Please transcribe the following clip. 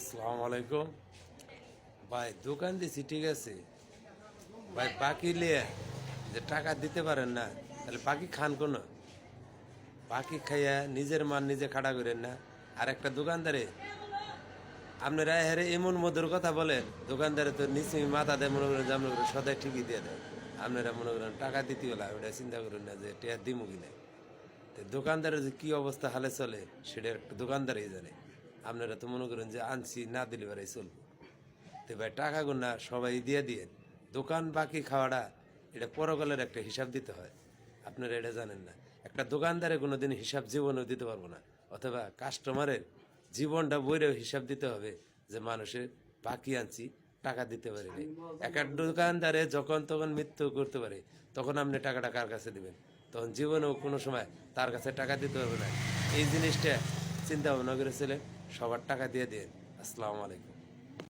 আসসালামু আলাইকুম ভাই। দোকান দিছি ঠিক আছে ভাই, বাকি লিয়ে যে টাকা দিতে পারেন না, তাহলে বাকি খান কোনো? বাকি খাইয়া নিজের মান নিজে খাড়া করেন না। আর একটা দোকানদারে আপনারা হেরে এমন মধুর কথা বলেন, দোকানদারে তো নিচে মাথা দেয়, মনে করেন যে আপনার সদাই ঠিকই দিয়ে দেয়। আপনারা মনে করেন টাকা দিতে হলে ওটা চিন্তা করেন না যে টেয়ার দিমু কিনা। তো দোকানদারের যে কী অবস্থা হালে চলে সেটা একটা দোকানদারই জানে। আপনারা তো মনে করেন যে আনছি না দিলে বেড়াই চলবো। তো ভাই টাকা গুনা সবাই দিয়ে দিয়ে দোকান বাকি খাওয়াটা এটা পরকালের একটা হিসাব দিতে হয়। আপনারা এটা জানেন না। একটা দোকানদারে কোনো দিন হিসাব জীবনেও দিতে পারবো না, অথবা কাস্টমারের জীবনটা বইরেও হিসাব দিতে হবে যে মানুষের বাকি আনছি, টাকা দিতে পারিনি। একটা দোকানদারে যখন তখন মৃত্যু করতে পারে, তখন আপনি টাকাটা কার কাছে দিবেন? তখন জীবনেও কোনো সময় তার কাছে টাকা দিতে হবে না। এই জিনিসটা চিন্তা ভাবনা করেছিলেন, সবার টাকা দিয়ে দিন। আসসালামু আলাইকুম।